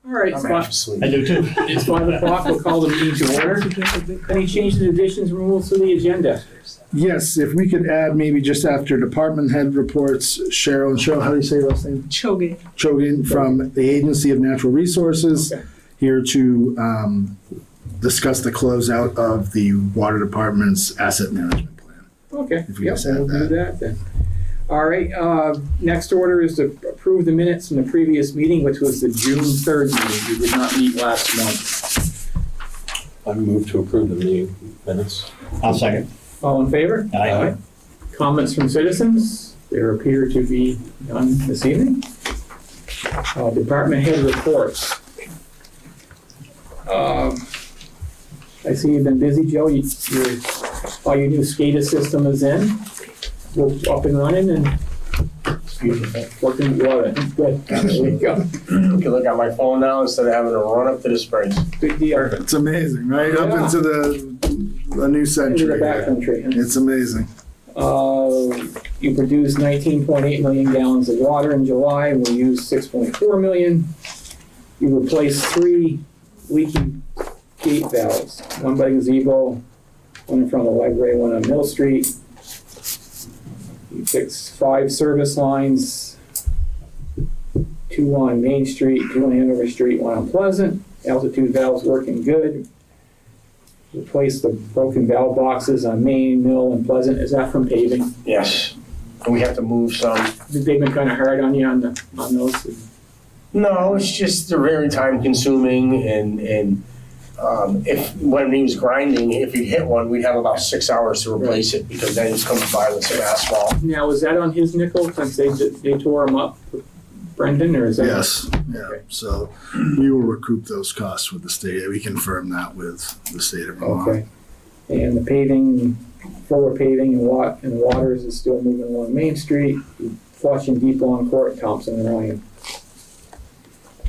All right, I'm half asleep. I do too. it's 5 o'clock. We'll call the meeting to order. Any changes, additions, removals to the agenda? Yes, if we could add maybe just after department head reports, how do you say your last name? Chogan from the Agency of Natural Resources, Okay. here to discuss the closeout of the water department's asset management plan. Okay. If we Yep, just add we'll do that. that then. All right, next order is to approve the minutes from the previous meeting, which was the June 3rd meeting. We did not meet last month. I move to approve the meeting minutes. I'll second. All in favor? Aye. Comments from citizens? There appear to be none this evening. Department head reports. I see you've been busy, Joe. All your new SCADA system is in. We're up and running and Beautiful. working well. Good. There we go. You can look at my phone now instead of having to run up to the springs. Good deal. It's amazing, right? Up Yeah. into the new Into century. the backcountry. It's amazing. You produced 19.8 million gallons of water in July. We used 6.4 million. You replaced 3 leaky gate valves, one by gazebo, one in front of the library, one on Mill Street. You fixed 5 service lines, 2 on Main Street, 2 on Hanover Street, 1 on Pleasant. Altitude valves working good. Replaced the broken valve boxes on Main, Mill, and Pleasant. Is that from paving? Yes. And we have to move some. They've been kind of hard on you on those? No, it's just they're very time consuming and if when he was grinding, if he hit one, we'd have about 6 hours to replace it because then he's coming by with some asphalt. Now, was that on his nickel since they tore him up, Brendan, or is that? Yes, yeah. Okay. So we will recoup those costs with the state. We confirm that with the state of Vermont. Okay. And the paving, forward paving and waters is still moving along Main Street, Flushing, Depot on Court, Thompson and Ryan.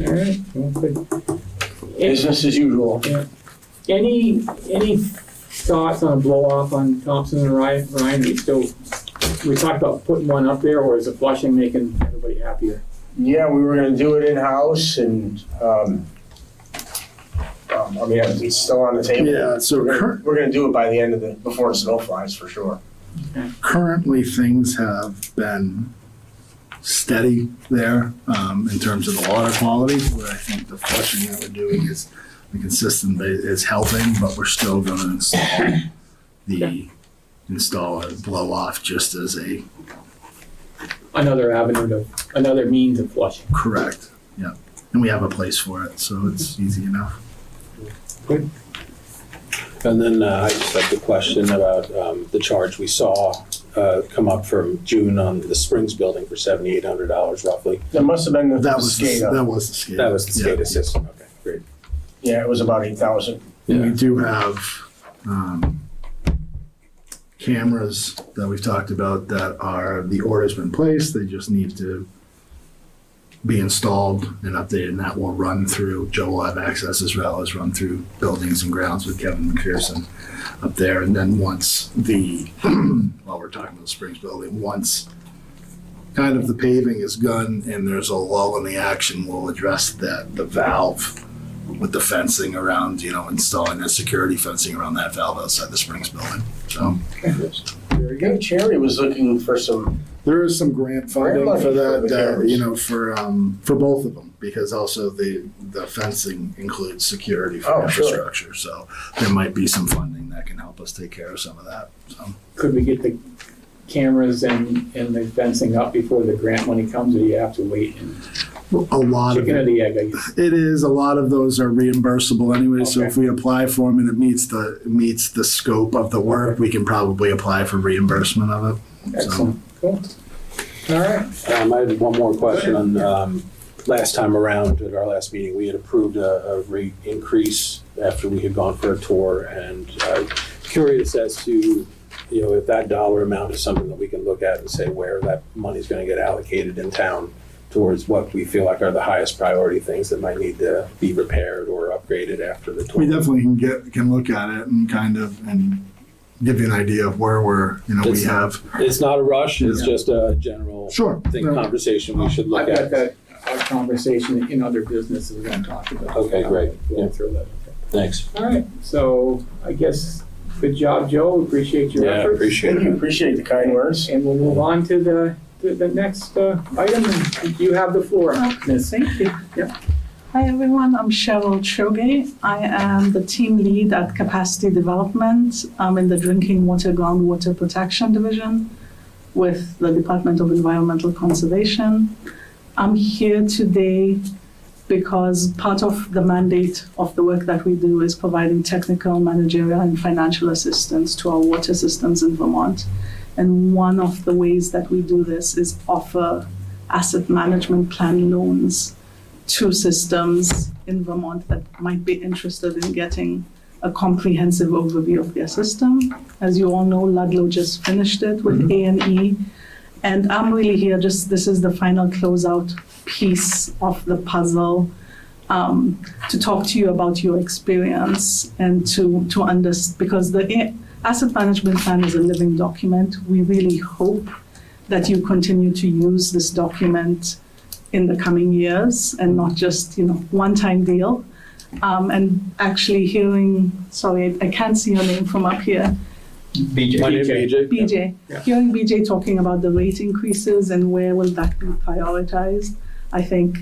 All right, well, good. Business as usual. Yeah. Any thoughts on a blow off on Thompson and Ryan? We talked about putting one up there, or is it Flushing making everybody happier? Yeah, we were gonna do it in-house and, I mean, it's still on the table. Yeah, so We're gonna do it by the end of before the snow flies, for sure. currently things have been steady there in terms of the water quality, where I think the flushing that we're doing is the consistent is helping, but we're still going to install a blow off just as a Another means of flushing. correct. Yeah, and we have a place for it, so it's easy enough. Good. And then I just have the question about the charge we saw come up from June on the Springs building for $7,800 roughly. That must have been the That was the SCADA. that was the SCADA. That was the SCADA Yeah. system. Okay, great. Yeah, it was about 8,000. And we do have cameras that we've talked about that the order's been placed. They just need to be installed and updated, and that will run through, Joe will have access as well as run through buildings and grounds with Kevin McPherson up there. And then once while we're talking about the Springs building, once kind of the paving is done and there's a lull in the action, we'll address the valve with the fencing around, installing the security fencing around that valve outside the Springs building. So Very good. Cherry was looking for some, there is some grant funding Grant for money that, for the cameras. for both of them, because also the fencing includes security for Oh, sure. infrastructure. So there might be some funding that can help us take care of some of that. So Could we get the cameras and the fencing up before the grant money comes, or do you have to wait? a lot of Chicken or it, the egg, I guess. it is, a lot of those are reimbursable anyway. So Okay. if we apply for them and it meets the scope of the work, we can probably apply for reimbursement of it. Excellent, cool. All right, I had one more question on last time around at our last meeting. We had approved a rate increase after we had gone for a tour, and curious as to if that dollar amount is something that we can look at and say where that money's going to get allocated in town towards what we feel like are the highest priority things that might need to be repaired or upgraded after the tour. We definitely can look at it and kind of and give you an idea of where we're we have. It's not a rush. It's Yeah. just a general Sure. conversation we should look I've got at. that a conversation in other businesses we're gonna talk about. Okay, great. Going Yeah. through that. Thanks. All right, so I guess, good job, Joe, appreciate your Yeah, efforts. appreciate Thank you, it. appreciate the kind words. And we'll move on to the next item, and you have the floor, Ms. Thank you. Yep. Hi, everyone. I'm Cheryl Choge. I am the team lead at Capacity Development. I'm in the Drinking Water Groundwater Protection Division with the Department of Environmental Conservation. I'm here today because part of the mandate of the work that we do is providing technical, managerial, and financial assistance to our water systems in Vermont. And one of the ways that we do this is offer asset management plan loans to systems in Vermont that might be interested in getting a comprehensive overview of their system. As you all know, Ludlow just finished it with A&E. And I'm really here, this is the final closeout piece of the puzzle, to talk to you about your experience and to understand, because the asset management plan is a living document. We really hope that you continue to use this document in the coming years and not just, one-time deal. And actually sorry, I can't see your name from up here. My name is BJ. BJ, Yeah. hearing BJ talking about the rate increases and where will that be prioritized, I think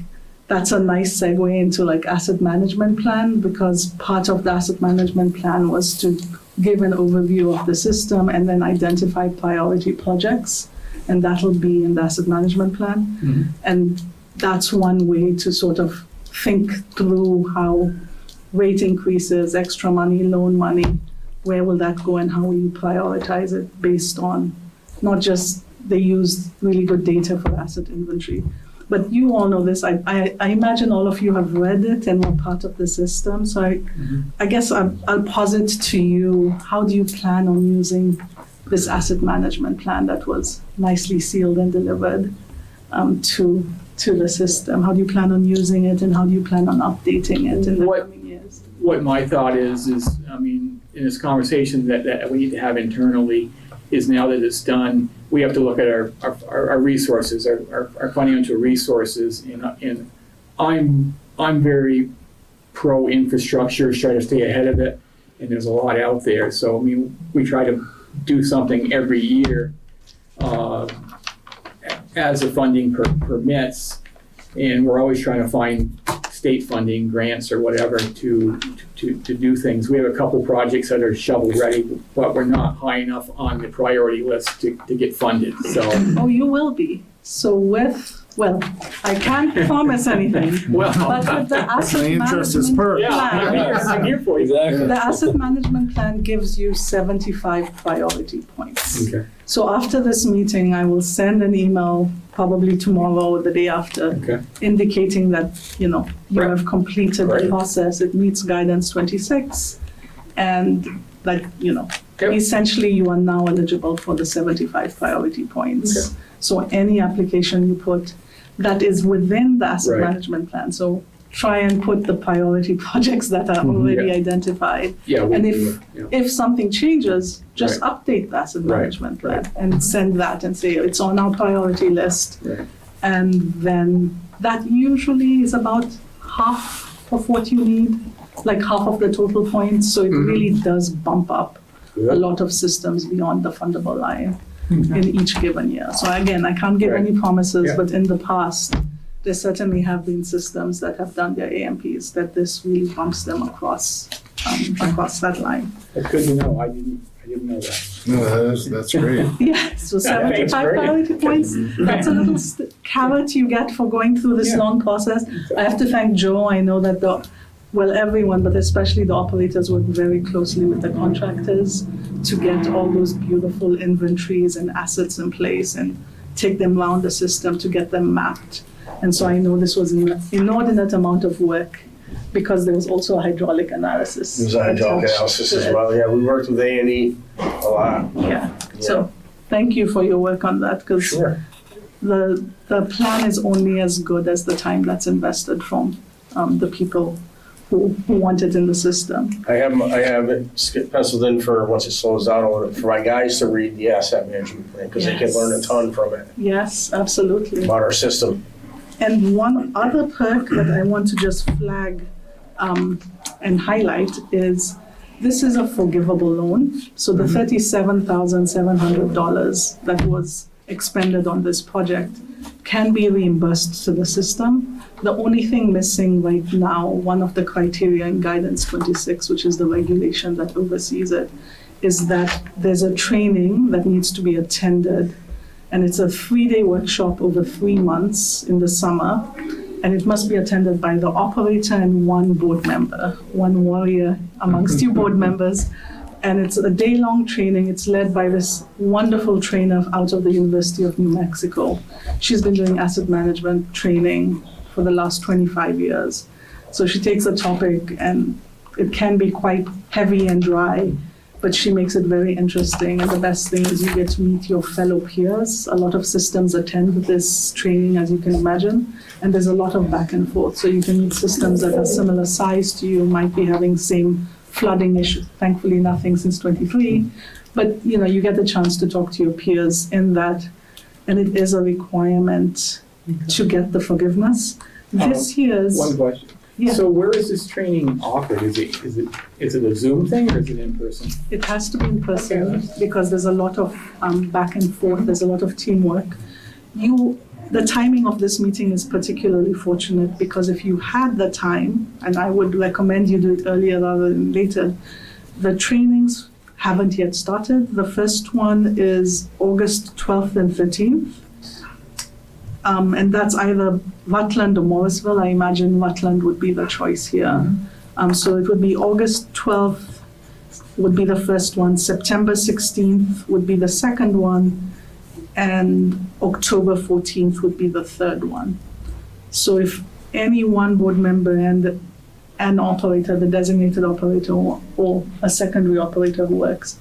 that's a nice segue into like asset management plan, because part of the asset management plan was to give an overview of the system and then identify priority projects, and that'll be in the asset management plan. Mhm. And that's one way to sort of think through how rate increases, extra money, loan money, where will that go and how will you prioritize it based on not just they use really good data for asset inventory. But you all know this. I imagine all of you have read it and were part of the system. So I guess I'll posit to you, how do you plan on using this asset management plan that was nicely sealed and delivered to the system? How do you plan on using it, and how do you plan on updating it in the coming years? What my thought is, in this conversation that we need to have internally, is now that it's done, we have to look at our resources, our financial resources, and I'm very pro infrastructure, try to stay ahead of it, and there's a lot out there. So we try to do something every year as the funding permits, and we're always trying to find state funding, grants or whatever to do things. We have a couple projects that are shovel ready, but we're not high enough on the priority list to get funded, so. Oh, you will be. So I can't promise anything, but with the asset The interest is management perked. Yeah, plan, I'm here for you. Exactly. the asset management plan gives you 75 priority points. Okay, So after this meeting, I will send an email, probably tomorrow or the day after, okay. indicating that, you Right. have completed the Right. process, it meets guidance 26, and that, Yep. essentially you are now eligible for the 75 priority points. Okay. So any application you put that is within the asset Right. management plan, so try and put the priority projects that are already Yeah. identified. Yeah. And yeah. if something changes, just Right. update the asset Right. management plan and send that and say it's on our priority list. Right. And then that usually is about half of what you need, like half of the total points. So it Mhm. really does bump up a Good. lot of systems beyond the fundable line Okay. in each given year. So again, I can't give Right. any promises, Yeah. but in the past, there certainly have been systems that have done their AMPs that this really bumps them across that line. That's good to know. I didn't know that. No, that's great. Yeah, so Thanks, 75 great. priority points, that's a little carrot you get for going through this Yeah. long process. I have to thank Joe. I know that everyone, but especially the operators, work very closely with the contractors to get all those beautiful inventories and assets in place and take them around the system to get them mapped. And so I know this was an inordinate amount of work because there was also a hydraulic analysis. There's a hydraulic attached analysis to as it. well. Yeah, we worked with A&E a lot. Yeah, so thank you for your work on that, because Sure. the plan is only as good as the time that's invested from the people who want it in the system. I have it penciled in for, once it slows down, for my guys to read the asset management plan, because they can Yes. learn a ton from it Yes, absolutely. about our system. And one other perk that I want to just flag and highlight is this is a forgivable loan. So the $37,700 that was expended on this project can be reimbursed to the system. The only thing missing right now, one of the criteria in Guidance 26, which is the regulation that oversees it, is that there's a training that needs to be attended. And it's a 3-day workshop over 3 months in the summer. And it must be attended by the operator and one board member, one warrior amongst you board members. And it's a day-long training. It's led by this wonderful trainer out of the University of New Mexico. She's been doing asset management training for the last 25 years. So she takes a topic, and it can be quite heavy and dry, but she makes it very interesting. And the best thing is you get to meet your fellow peers. A lot of systems attend this training, as you can imagine, and there's a lot of back and forth. So you can meet systems that are similar size to you, might be having same flooding issue. Thankfully, nothing since 23, but you get the chance to talk to your peers in that, and it is a requirement to get the forgiveness. This year's One question. Yeah. So where is this training offered? Is it a Zoom thing or is it in person? It has to be in person because there's a lot of back and forth, there's a lot of teamwork. The timing of this meeting is particularly fortunate because if you had the time, and I would recommend you do it earlier rather than later, the trainings haven't yet started. The first one is August 12th and 13th. And that's either Rutland or Morrisville. I imagine Rutland would be the choice here. So it would be August 12th would be the first one, September 16th would be the second one, and October 14th would be the third one. So if any one board member and an operator, the designated operator or a secondary operator who works,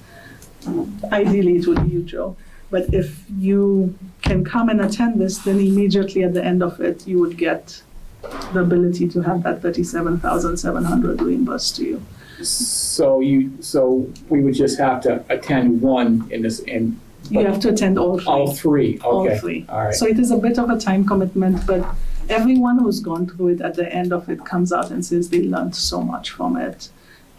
ideally it would be you, Joe. But if you can come and attend this, then immediately at the end of it, you would get the ability to have that $37,700 reimbursed to you. So we would just have to attend one in this, and You have to attend all three. all three, okay. All three. All right. So it is a bit of a time commitment, but everyone who's gone through it at the end of it comes out and says they learned so much from it.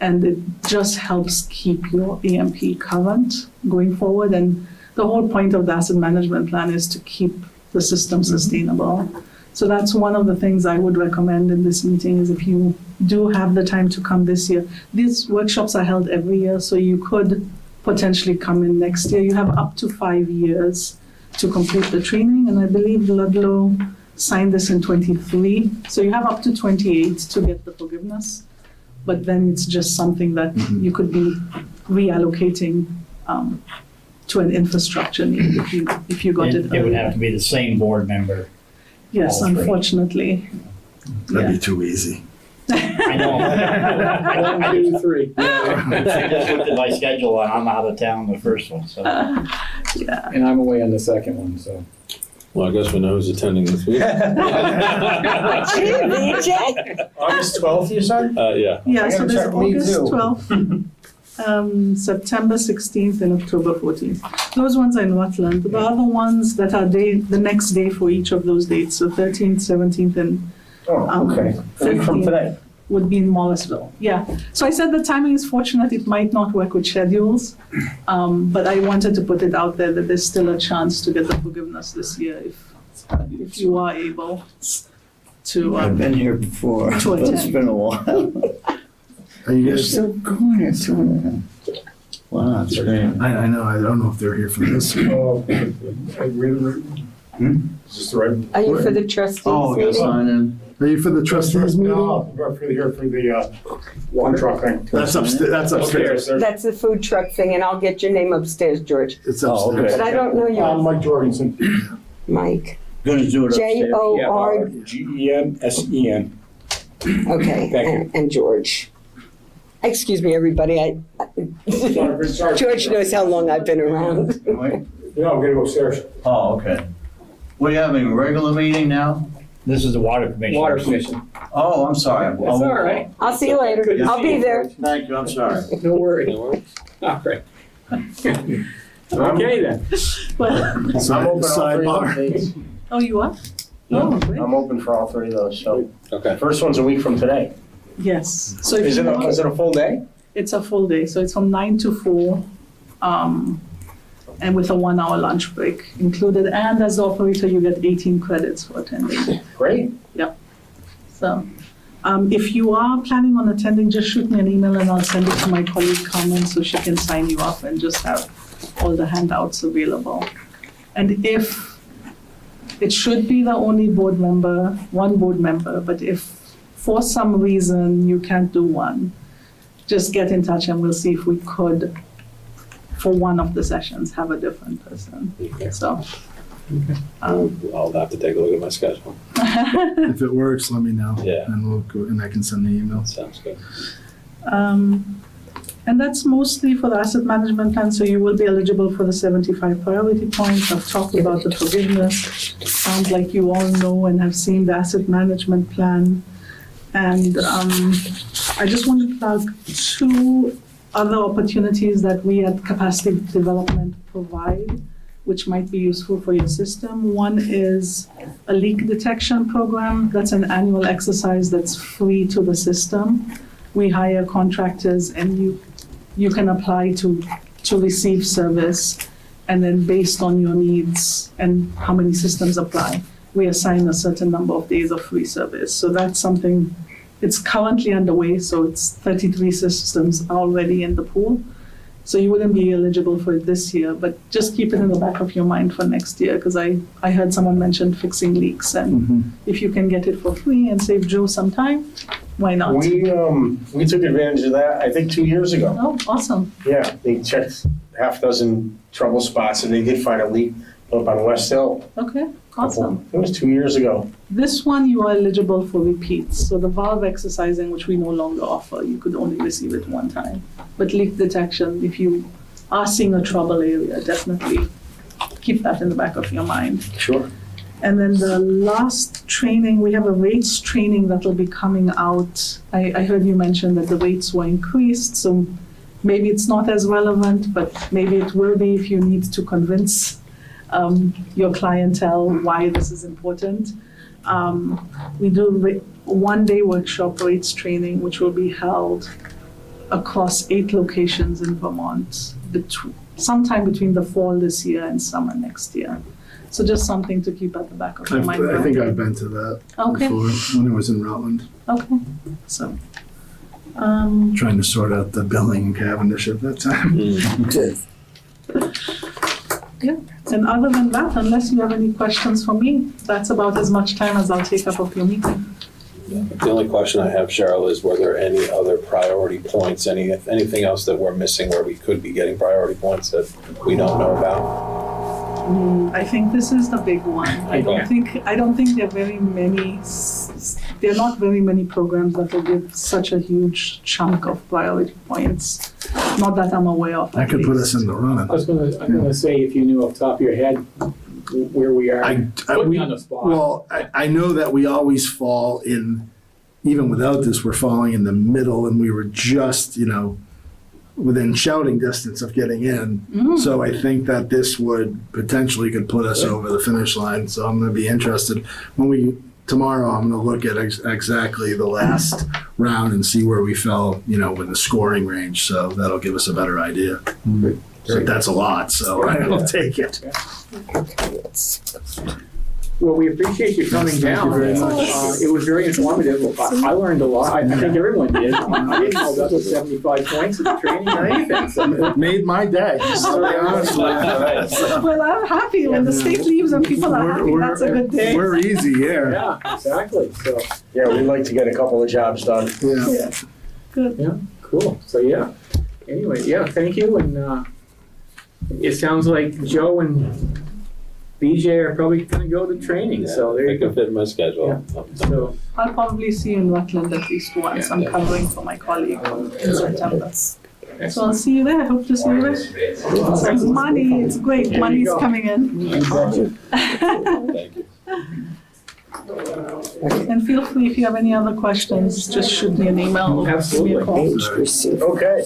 And it just helps keep your EMP current going forward. And the whole point of the asset management plan is to keep the system sustainable. So that's one of the things I would recommend in this meeting is if you do have the time to come this year. These workshops are held every year, so you could potentially come in next year. You have up to 5 years to complete the training, and I believe Ludlow signed this in 23. So you have up to 28 to get the forgiveness, but then it's just something that you could be reallocating to an infrastructure need if you got it It would earlier. have to be the same board member. Yes, all three. unfortunately. That'd Yeah. be too easy. I know. 1, 2, 3. I just looked at my schedule and I'm out of town the first one, so. Yeah. And I'm away on the second one, so. Well, I guess we know who's attending this week. August 12th, you said? Yeah. Yeah, I so gotta there's check me August too. 12th, September 16th, and October 14th. Those ones are in Rutland. The other ones that are the next day for each of those dates, so 13th, 17th, and Oh, okay. A week from 15th. today. would be in Morrisville. Yeah. So I said the timing is fortunate. It might not work with schedules, but I wanted to put it out there that there's still a chance to get the forgiveness this year if you are able to. I've been here before, To but it's attend. been a while. Are you You're guys, still going here too. Wow, that's great. I know, I don't know if they're here for this. Oh, I really, is this the right? Are you for the trustees Oh, meeting? sign in. Are you for the trustees meeting? No, I'm here for the water truck thing. That's upstairs, that's upstairs. That's the food truck thing, and I'll get your name upstairs, George. It's Oh, okay. But upstairs. I don't know you, Mike Jorgensen. Mike. Gonna do it upstairs. J-O-R, Gensen. okay, Thank and George. Excuse me, everybody, Sorry. George knows how long I've been around. Wait. No, I'm gonna go upstairs. Oh, okay. We having a regular meeting now? This is the water commission. Water commission. Oh, I'm sorry. That's all right. I'll see you later. Good to I'll see be you. there. Thank you, I'm sorry. No worries. All right. Okay then. Well, I'm open all three Sidebar. days. oh, you are? Oh, great. I'm open for all three of those, so. Okay. First one's a week from today. Yes. So if Is you it want- is it a full day? It's a full day, so it's from 9 to 4, and with a 1-hour lunch break included. And as the operator, you get 18 credits for attending. Great. So, if you are planning on attending, just shoot me an email and I'll send it to my colleague Carmen so she can sign you up and just have all the handouts available. And if, it should be the only board member, one board member, but if for some reason you can't do one, just get in touch and we'll see if we could, for one of the sessions, have a different person. Okay. So, I'll have to take a look at my schedule. If it works, let me know. Yeah. And we'll go, and I can send the email. Sounds good. And that's mostly for the asset management plan, so you will be eligible for the 75 priority points. I've talked about the forgiveness. Sounds like you all know and have seen the asset management plan. And I just want to plug 2 other opportunities that we at Capacity Development provide, which might be useful for your system. One is a leak detection program. That's an annual exercise that's free to the system. We hire contractors and you can apply to receive service, and then based on your needs and how many systems apply, we assign a certain number of days of free service. So that's something, it's currently underway, so it's 33 systems already in the pool. So you wouldn't be eligible for it this year, but just keep it in the back of your mind for next year, because I heard someone mention fixing leaks, and if you can get it for free and save Joe some time, why not? We took advantage of that, I think 2 years ago. Oh, awesome. Yeah, they checked half dozen trouble spots and they did find a leak up on West Hill. Okay, awesome. It was 2 years ago. This one, you are eligible for repeats. So the valve exercising, which we no longer offer, you could only receive it one time. But leak detection, if you are seeing a trouble area, definitely keep that in the back of your mind. Sure. And then the last training, we have a rates training that will be coming out. I heard you mention that the rates were increased, so maybe it's not as relevant, but maybe it will be if you need to convince your clientele why this is important. We do one-day workshop rates training, which will be held across 8 locations in Vermont, sometime between the fall this year and summer next year. So just something to keep at the back of your mind. I think I've been to that Okay. before, when I was in Rutland, Okay, so, trying to sort out the billing in Cavendish at that time. yeah. And other than that, unless you have any questions for me, that's about as much time as I'll take up of your meeting. The only question I have, Cheryl, is were there any other priority points, anything else that we're missing where we could be getting priority points that we don't know about? I think this is the big one. I don't think there are very many, there are not very many programs that will give such a huge chunk of priority points. Not that I'm aware of. That at could put least. us in the running. I'm gonna say, if you knew off the top of your head where we are, put me on the spot. Well, I know that we always fall in, even without this, we're falling in the middle, and we were just, within shouting distance of getting in. So I think that this would potentially could put us over the finish line. So I'm going to be interested tomorrow. I'm going to look at exactly the last round and see where we fell, with the scoring range. So that'll give us a better idea. So that's a lot. So I'll take it. Well, we appreciate you coming down. very much. It was very informative. I learned a lot. I think everyone did. I didn't know that was 75 points of the training or anything. So It made my day, just to be honest with you. Well, I'm happy when the state leaves and people are happy. That's a good day. We're easy here. yeah, exactly. So Yeah, we'd like to get a couple of jobs done. Yeah. Yeah, good. yeah, cool. So yeah. Anyway, yeah, thank you. And it sounds like Joe and BJ are probably going to go to training. So there I you can go. fit in my schedule. So I'll probably see you in Rutland at least once. I'm covering for my colleague in September. So I'll see you there. I hope to see you there. So money, it's great. There you Money's go. coming in. Thank you. And feel free, if you have any other questions, just shoot me an email or give me a call. Age received. Okay,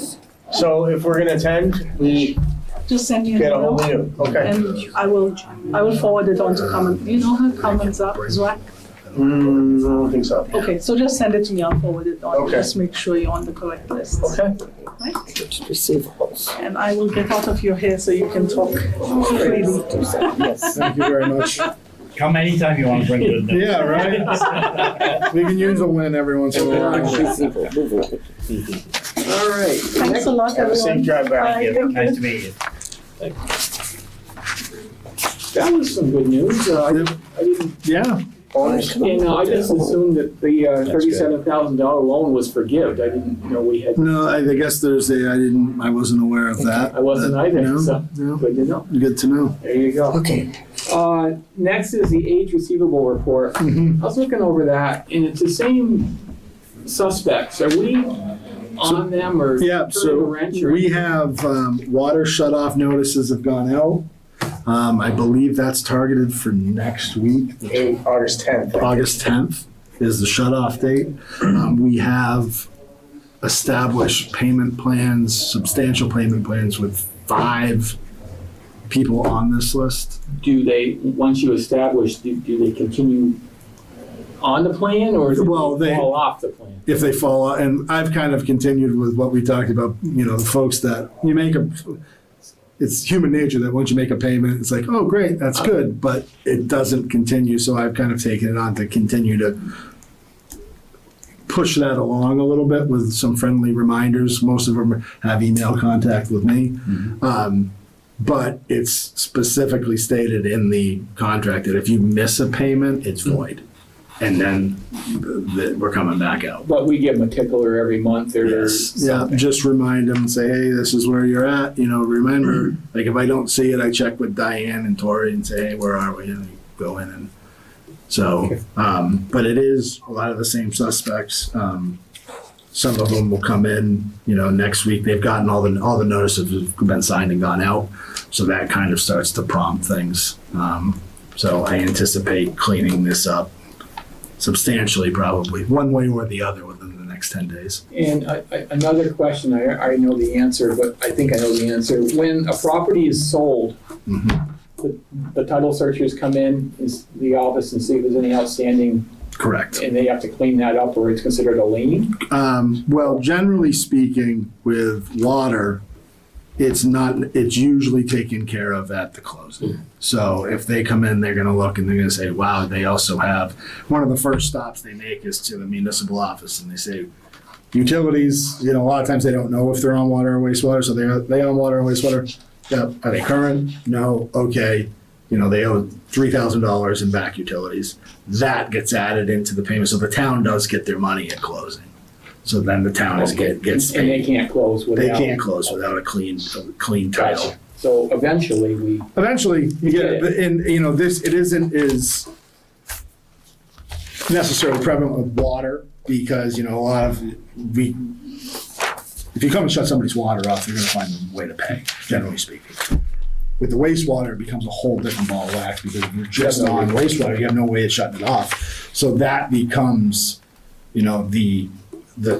so if we're gonna attend, we just send me an Get a hold email. of you, okay. And I will forward it on to Common. You know how Commons are, Zwack? I don't think so. Okay, so just send it to me, I'll forward it on. Okay. Just make sure you're on the correct list. Okay. Right? Receivables. And I will get out of your hair so you can talk freely. Yes. Thank you very much. Come anytime you want to bring good news. Yeah, right? We can use a win every once in a while. All right. Thanks a lot, Have a safe everyone. drive back. Bye, thank Nice you. to meet you. That was some good news. I didn't, Yeah, and I just assumed that the $37,000 loan was forgived. I didn't know we had, no, I guess I wasn't aware of that. I wasn't but, either, no, so no, good to know. good to know. There you go. Okay. Next is the age receivable report. I was looking over that, and it's the same suspects. Are we on them or Yeah, turning so a wrench or? we have water shut-off notices have gone out. I believe that's targeted for next week. August 10th. August 10th is the shut-off date. We have established payment plans, substantial payment plans with 5 people on this list. Do they, once you establish, do they continue on the plan or do Well, they they- fall off the plan? If they fall out, and I've kind of continued with what we talked about, the folks that you make it's human nature that once you make a payment, it's like, oh, great, that's good, but it doesn't continue. So I've kind of taken it on to continue to push that along a little bit with some friendly reminders. Most of them have email contact with me. But it's specifically stated in the contract that if you miss a payment, it's void. And then we're coming back out. But we give them a tickler every month or Yes, yeah, something. just remind them and say, hey, this is where you're at, remember, like if I don't see it, I check with Diane and Tori and say, hey, where are we? And you go in and, so, but it is a lot of the same suspects. Some of them will come in, next week, they've gotten all the notices have been signed and gone out, so that kind of starts to prompt things. So I anticipate cleaning this up substantially, probably, one way or the other within the next 10 days. And another question, I already know the answer, but I think I know the answer. When a property is sold, the title searchers come in the office and see if there's any outstanding, Correct. and they have to clean that up or it's considered a lien? Well, generally speaking, with water, it's usually taken care of at the closing. So if they come in, they're gonna look and they're gonna say, wow, they also have, one of the first stops they make is to the municipal office and they say, utilities, a lot of times they don't know if they're on water or wastewater, so they own water or wastewater. Yeah, are they current? No, okay. They owe $3,000 in back utilities. That gets added into the payment, so the town does get their money at closing. So then the town gets And they paid. can't close without. They can't close without a clean title. Gotcha. So eventually we, Eventually, you get it, Yeah. but it isn't as necessarily prevalent with water because, a lot of, if you come and shut somebody's water off, you're gonna find a way to pay, generally speaking. With the wastewater, it becomes a whole different ball of wax because if you're just on wastewater, you have no way of shutting it off. So that becomes, the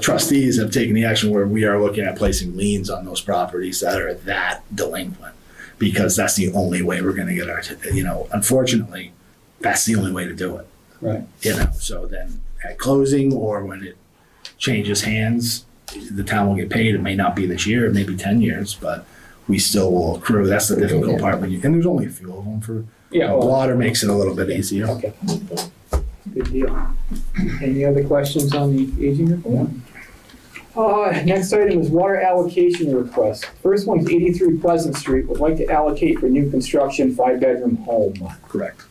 trustees have taken the action where we are looking at placing liens on those properties that are that delinquent because that's the only way we're gonna get our, unfortunately, that's the only way to do it. right. So then at closing or when it changes hands, the town will get paid. It may not be this year, it may be 10 years, but we still will accrue. That's the difficult part and there's only a few of them for, Yeah, well, water makes it a little bit easier. okay. Good deal. Any other questions on the aging report? Next item is water allocation request. First one is 83 Pleasant Street. Would like to allocate for new construction 5-bedroom home. Correct.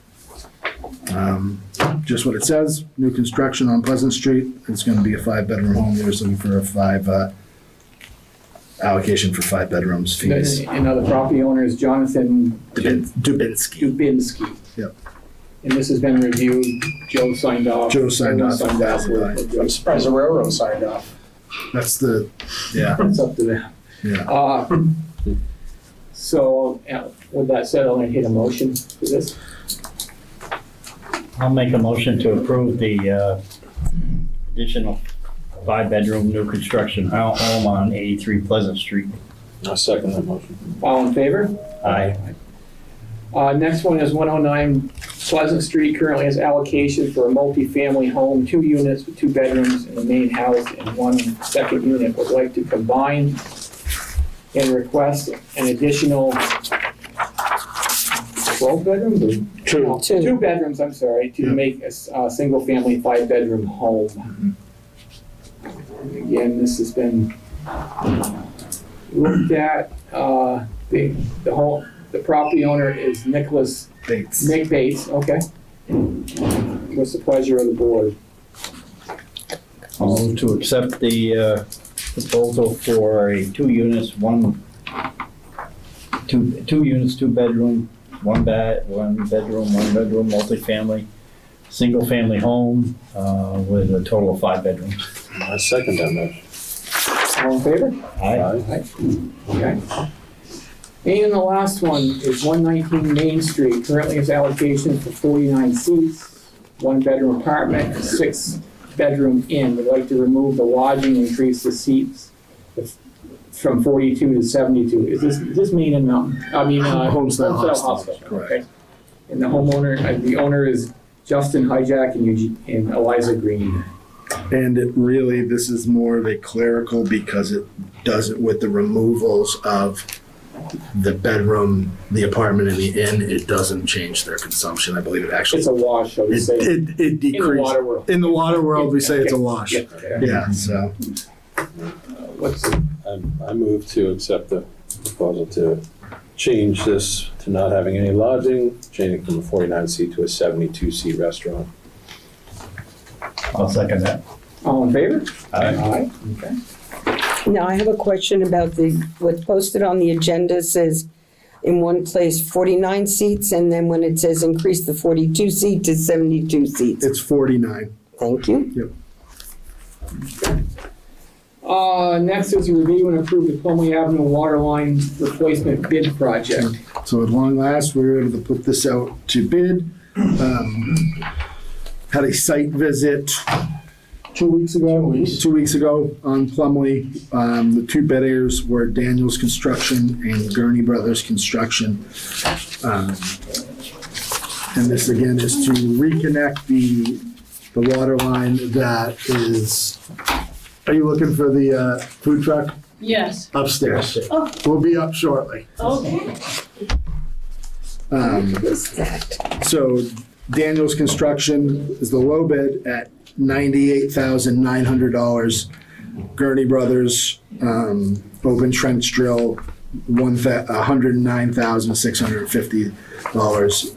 Just what it says, new construction on Pleasant Street. It's gonna be a 5-bedroom home. They're just looking for a allocation for 5 bedrooms fees. And the property owner is Jonathan Dubinsky. Dubinsky. Yep. And this has been reviewed. Joe signed off. Joe signed off. I'm surprised the railroad signed off. That's yeah. It's up to them. Yeah. So, with that said, I'll hit a motion for this. I'll make a motion to approve the additional 5-bedroom new construction home on 83 Pleasant Street. I'll second that motion. All in favor? Aye. Next one is 109 Pleasant Street, currently has allocation for a multifamily home, 2 units with 2 bedrooms in the main house and 1 second unit. Would like to combine and request an additional 12 bedrooms? Or- no, Two. 2 bedrooms, I'm sorry, to Yeah. make a single-family 5-bedroom home. Again, this has been looked at. The property owner is Nick Bates, okay. What's the pleasure of the board? I'll move to accept the proposal for a 2 units, 2 units, 2 bedroom, 1 bedroom, multifamily, single family home, with a total of 5 bedrooms. I second that motion. All in favor? Aye. Okay. And the last one is 119 Main Street, currently has allocation for 49 seats, 1-bedroom apartment, 6-bedroom inn. Would like to remove the lodging, increase the seats from 42 to 72. Is this Main and Mountain? I mean, Homestead Hospital. Hospital, correct. Okay. And the owner is Justin Hijack and Eliza Green. And it really, this is more of a clerical because it does it with the removals of the bedroom, the apartment, and the inn. It doesn't change their consumption. I believe it actually. It's a wash, shall we It, say. it In the decreases. water world. In the water world, we say it's a wash. Yeah, okay. Yeah, so. What's, I move to accept the proposal to change this to not having any lodging, changing from a 49-seat to a 72-seat restaurant. I'll second that. all in favor? Aye. Okay. Now, I have a question about what's posted on the agenda says in one place 49 seats, and then when it says increase the 42 seat to 72 seats. It's 49. Thank you. Next is a review and approve the Plumley Avenue water line replacement bid project. So at long last, we were able to put this out to bid. Had a site visit 2 weeks ago. 2 weeks. 2 weeks ago on Plumley. The 2 bidders were Daniels Construction and Gurney Brothers Construction. And this again is to reconnect the water line that is. Are you looking for the food truck? Yes. Upstairs. Oh. We'll be up shortly. Okay. What's that? So Daniels Construction is the low bid at $98,900. Gurney Brothers, open trench drill, $109,650.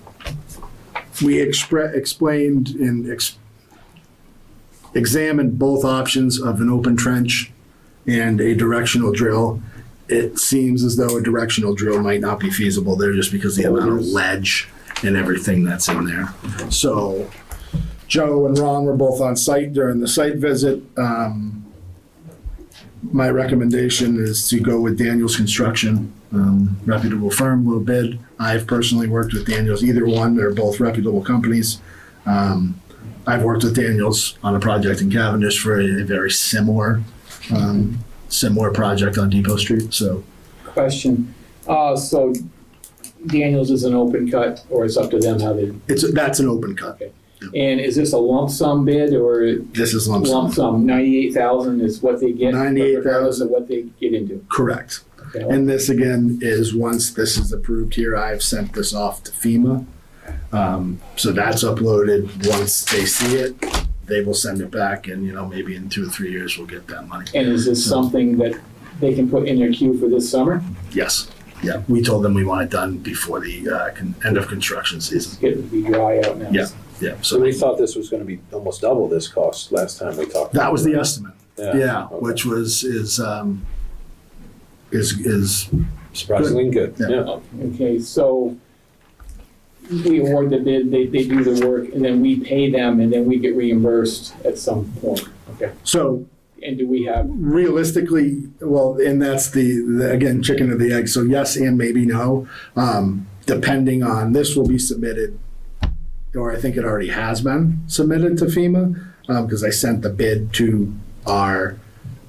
We explained and examined both options of an open trench and a directional drill. It seems as though a directional drill might not be feasible there just because of the amount of ledge and everything that's in there. So Joe and Ron were both on site during the site visit. My recommendation is to go with Daniels Construction, reputable firm, low bid. I've personally worked with Daniels, either one, they're both reputable companies. I've worked with Daniels on a project in Cavendish for a very similar project on Depot Street, so. Question, so Daniels is an open cut, or it's up to them how they, That's an open cut. okay. And is this a lump sum bid, or This is lump sum. 98,000 is what they get? 98,000. Regardless of what they get into? Correct. Okay. And this again is, once this is approved here, I've sent this off to FEMA. So that's uploaded. Once they see it, they will send it back, and maybe in 2 or 3 years we'll get that money. And is this something that they can put in their queue for this summer? Yes. Yeah. We told them we want it done before the end of construction season. It would be dry out now. Yeah. Yeah. So So we thought this was gonna be almost double this cost last time we talked. that was the estimate. Yeah. okay. Which was is Surprisingly good, Yeah. yeah. Okay, so we award the bid, they do the work, and then we pay them, and then we get reimbursed at some point. Okay, so and do we have, realistically, well, and that's the again, chicken or the egg. So yes and maybe no. Depending on, this will be submitted, or I think it already has been submitted to FEMA, because I sent the bid to our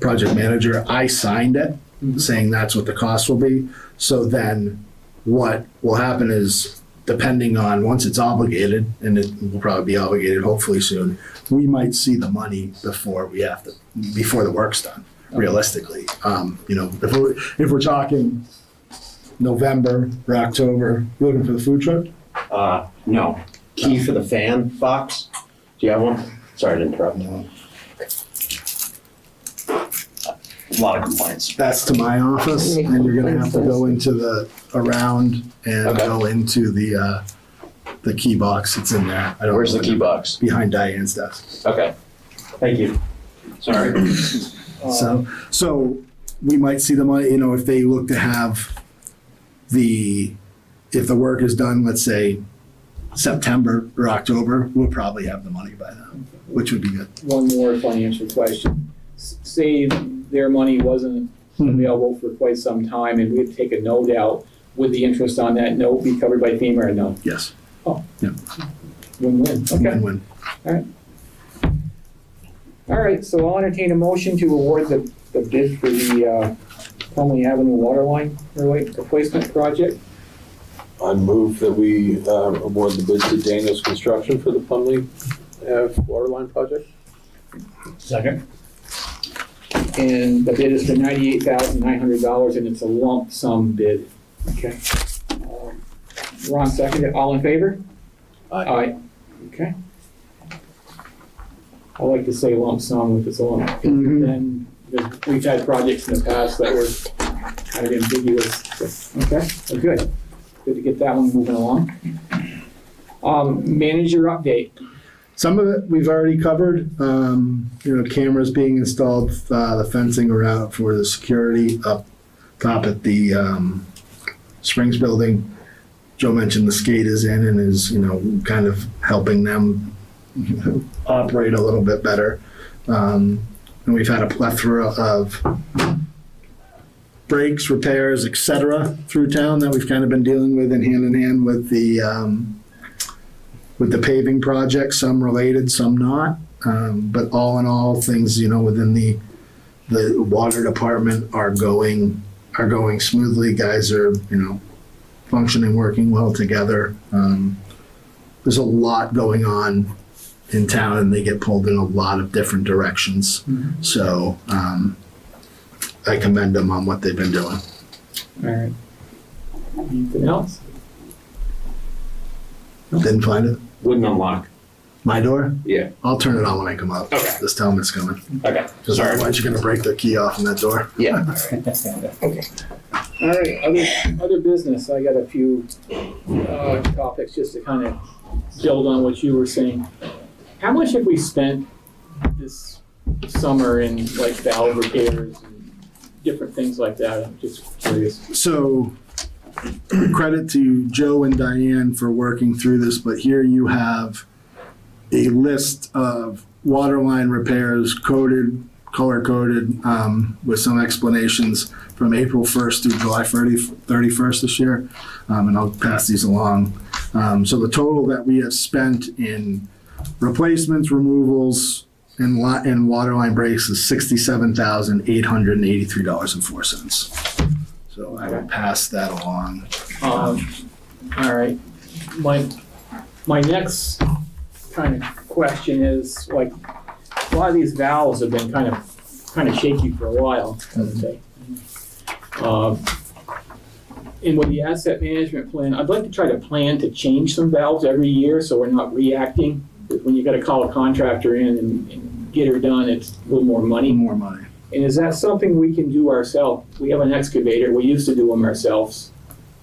project manager. I signed it, saying that's what the cost will be. So then what will happen is, depending on, once it's obligated, and it will probably be obligated hopefully soon, we might see the money before the work's done, realistically. If we're talking November or October, you looking for the food truck? No. Key for the fan box? Do you have one? Sorry to interrupt. No. A lot of complaints. That's to my office, and you're gonna have to go into around and Okay. go into the key box. It's in there. I don't Where's know the key box? Behind Diane's desk. Okay. Thank you. Sorry. So we might see the money, if they look to have if the work is done, let's say September or October, we'll probably have the money by then, which would be good. One more financial question. Say their money wasn't available for quite some time and we'd take a note out, would the interest on that note be covered by FEMA or no? Yes. Win-win, okay. Win-win. All right, so I'll entertain a motion to award the bid for the Plumley Avenue water line replacement project. I move that we award the bid to Daniels Construction for the Plumley Ave water line project. Second? And the bid is for $98,900 and it's a lump sum bid. Okay. Ron seconded, all in favor? Aye. Okay. I like to say lump sum if it's a lump. Mhm. Then we've had projects in the past that were kind of ambiguous. So, okay, well, good. Good to get that one moving along. Manager update. Some of it we've already covered, cameras being installed, the fencing around for the security up top at the Springs building. Joe mentioned the skate is in and is, kind of helping them operate a little bit better. And we've had a plethora of breaks, repairs, etc. through town that we've kind of been dealing with in hand with the paving project, some related, some not. But all in all, things, within the water department are going smoothly. Guys are, functioning, working well together. There's a lot going on in town and they get pulled in a lot of different directions. Mm-hmm. So I commend them on what they've been doing. All right. Anything else? Didn't find it? Wouldn't unlock. My door? Yeah. I'll turn it on when I come up. Okay. Just tell them it's coming. Okay. Because otherwise you're gonna break the key off in that door. Yeah. All right, other business, I got a few topics just to kind of build on what you were saying. How much have we spent this summer in like valve repairs and different things like that? I'm just curious. So credit to Joe and Diane for working through this, but here you have a list of water line repairs color-coded with some explanations from April 1st through July 31st this year. And I'll pass these along. So the total that we have spent in replacements, removals, and water line breaks is $67,883.04. So I will pass that along. All right, my next kind of question is, like, a lot of these valves have been kind of shaky for a while, haven't they? And with the asset management plan, I'd like to try to plan to change some valves every year so we're not reacting. When you got to call a contractor in and get her done, it's a little more money. More money. And is that something we can do ourselves? We have an excavator, we used to do them ourselves.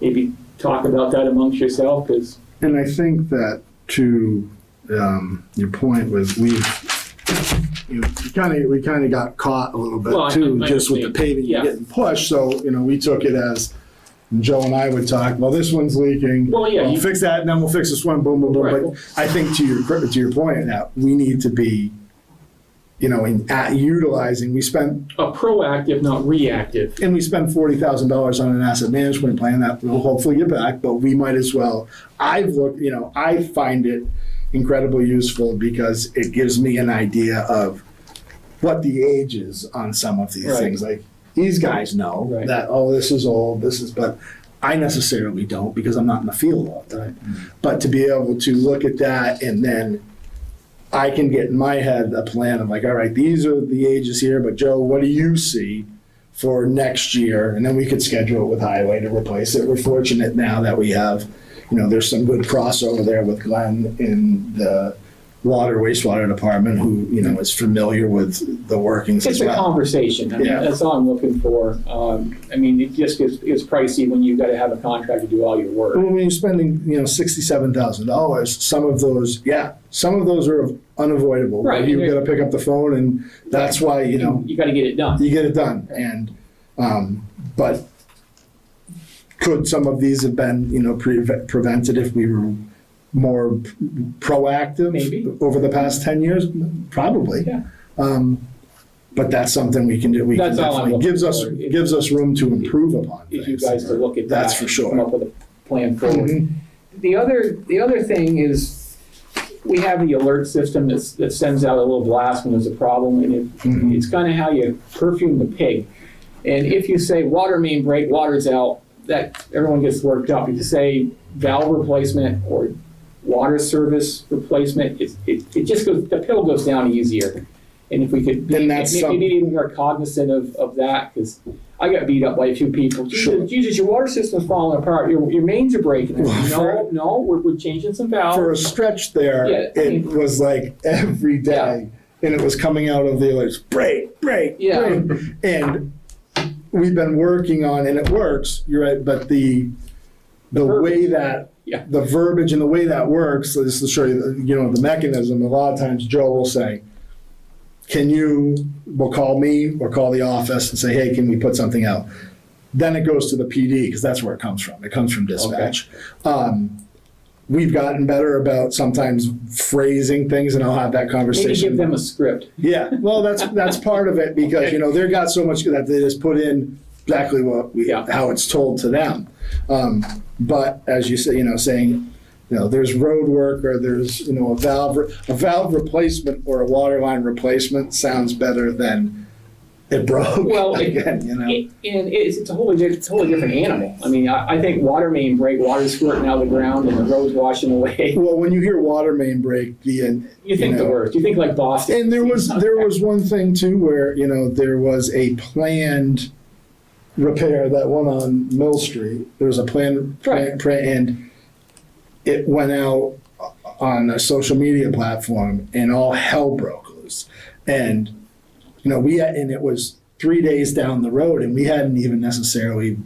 Maybe talk about that amongst yourself, because And I think that to your point was we kind of got caught a little bit Well, too, I just with the understand. paving Yeah. getting pushed. So we took it as Joe and I would talk. Well, this one's leaking. Well, yeah, We'll you- fix that, and then we'll fix this one. Boom, boom, boom. Right. But I think to your point, that we need to be, utilizing. We spent a proactive, not reactive. And we spend $40,000 on an asset management plan that we'll hopefully get back, but we might as well. I find it incredibly useful because it gives me an idea of what the age is on some of these Right. things. Like, these guys know Right. that, oh, this is old, but I necessarily don't because I'm not in the field all the time. But to be able to look at that and then I can get in my head a plan of like, all right, these are the ages here, but Joe, what do you see for next year? And then we could schedule it with highway to replace it. We're fortunate now that we have, there's some good crossover there with Glenn in the wastewater department who, is familiar with the workings as It's a well. conversation. I mean, Yeah. that's all I'm looking for. It just gets pricey when you gotta have a contract to do all your work. Well, when you're spending, $67,000, some of those are unavoidable. Right. You've got to pick up the phone, and that's why, You gotta get it done. you get it done. And, but could some of these have been, prevented if we were more proactive? Maybe. Over the past 10 years? Probably. Yeah. But that's something we can do. We That's can all I'm definitely looking for. gives us room to improve upon If things. you guys to look at that. That's for and sure. Come up with a plan forward. Mhm. The other thing is, we have the alert system that sends out a little blast when there's a problem, and Mhm. it's kind of how you perfume the pig. And if you say water main break, water's out, that everyone gets worked up. If you say valve replacement or water service replacement, it just goes, the pill goes down easier. And if we could be, And that's maybe even more cognizant of that, because I got beat up by a few people. Sure. Jesus, your water system's falling apart. Your mains are breaking. Well, No, we're changing some valves. For a stretch there, Yeah, I it mean- was like every day, and it was coming out of the alerts, break, Yeah. break. And we've been working on, and it works, you're right, but the way that, Yeah. the verbiage and the way that works, so just to show you, the mechanism, a lot of times Joe will say, will call me or call the office and say, hey, can we put something out? Then it goes to the PD, because that's where it comes from. It comes from dispatch. We've gotten better about sometimes phrasing things, and I'll have that Maybe conversation. give them a script. Yeah, well, that's part of it, because, they've got so much that they just put in exactly how it's told to them. But as you say, saying, there's road work, or there's, a valve replacement or a water line replacement sounds better than it broke. Well, again, it's a totally different animal. I mean, I think water main break, water's squirting out of the ground and the road's washing away. Well, when you hear water main break, You think the worst. You think like Boston. And there was one thing too where, there was a planned repair that went on Mill Street. There was a planned, and it went out on a social media platform, and all hell broke loose. And, and it was 3 days down the road, and we hadn't even necessarily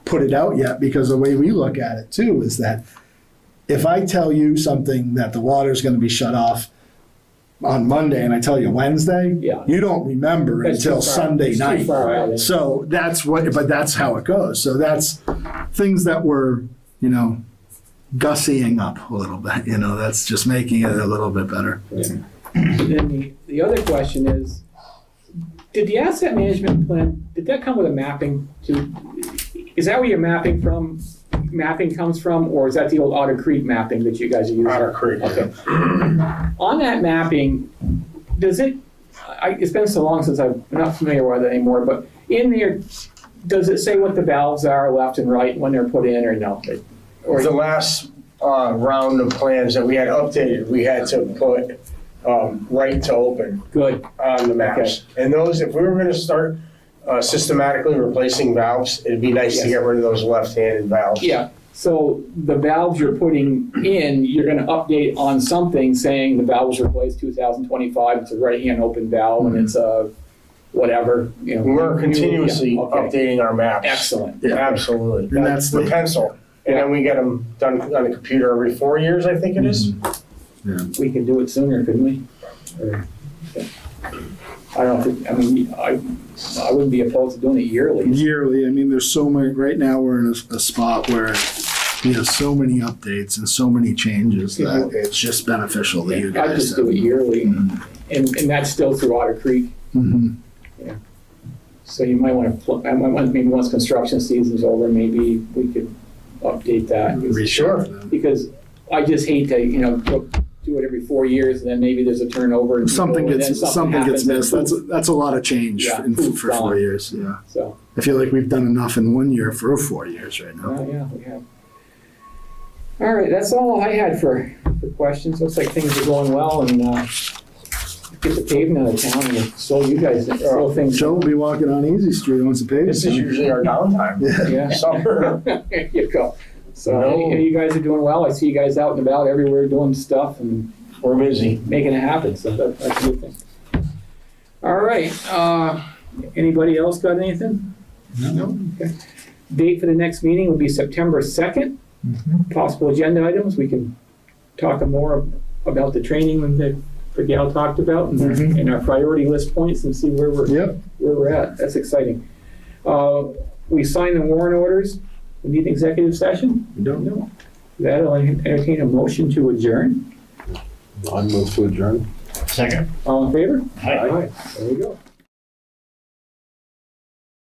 put it out yet, because the way we look at it too is that if I tell you something that the water's gonna be shut off on Monday, and I tell you Wednesday, Yeah. you don't remember That's until too far- Sunday it's too night. far out. So but that's how it goes. So that's things that we're, gussying up a little bit, that's just making it a little bit better. And then the other question is, did the asset management plan, did that come with a mapping to, is that where your mapping comes from, or is that the old Otter Creek mapping that you guys are using? Otter Creek. Okay. On that mapping, it's been so long since I'm not familiar with it anymore, but in there, does it say what the valves are left and right when they're put in, or no? Or The last round of plans that we had updated, we had to put right to open good, on the maps. And those, if we were gonna start systematically replacing valves, it'd be nice to Yes. get rid of those left-handed valves. yeah. So the valves you're putting in, you're gonna update on something saying the valve was replaced 2025, it's a right-hand open valve, and it's a whatever, We're continuously Yeah, okay. updating our maps. Excellent. Yeah. Absolutely. And that's with the- pencil. And then we get them done on the computer every 4 years, I think it is. We could do it sooner, couldn't we? Or- I don't think, I wouldn't be opposed to doing it yearly. Yearly, there's so many, right now we're in a spot where we have so many updates and so many changes that it's just beneficial to you I'd guys. just do it yearly, and that's still through Otter Creek. Mhm. So you might want to, maybe once construction season's over, maybe we could update that. Sure. Because I just hate to, do do it every 4 years, and then maybe there's a turnover. And Something people- and gets, then something gets happens, and missed. That's a lot of change Yeah, in, poof, for gone. 4 years, yeah. So, I feel like we've done enough in 1 year for 4 years right now. yeah, we have. All right, that's all I had for questions. Looks like things are going well, and get the pavement out of town, and so you guys slow things. Joe will be walking on Easy Street once the This is usually our downtime. Yeah. Yeah. Summer. There you go. So, No. you guys are doing well. I see you guys out and about everywhere doing stuff and We're busy. making it happen, so that's a good thing. All right, anybody else got anything? No? Okay. Date for the next meeting will be September 2nd. Possible agenda items, we can talk more about the training that Gal talked about and our priority list points and see where Yep. we're at. That's exciting. We signed the warrant orders. We need an executive session? We don't know. That'll entertain a motion to adjourn. I move to adjourn. Second. All in favor? Aye. There we go.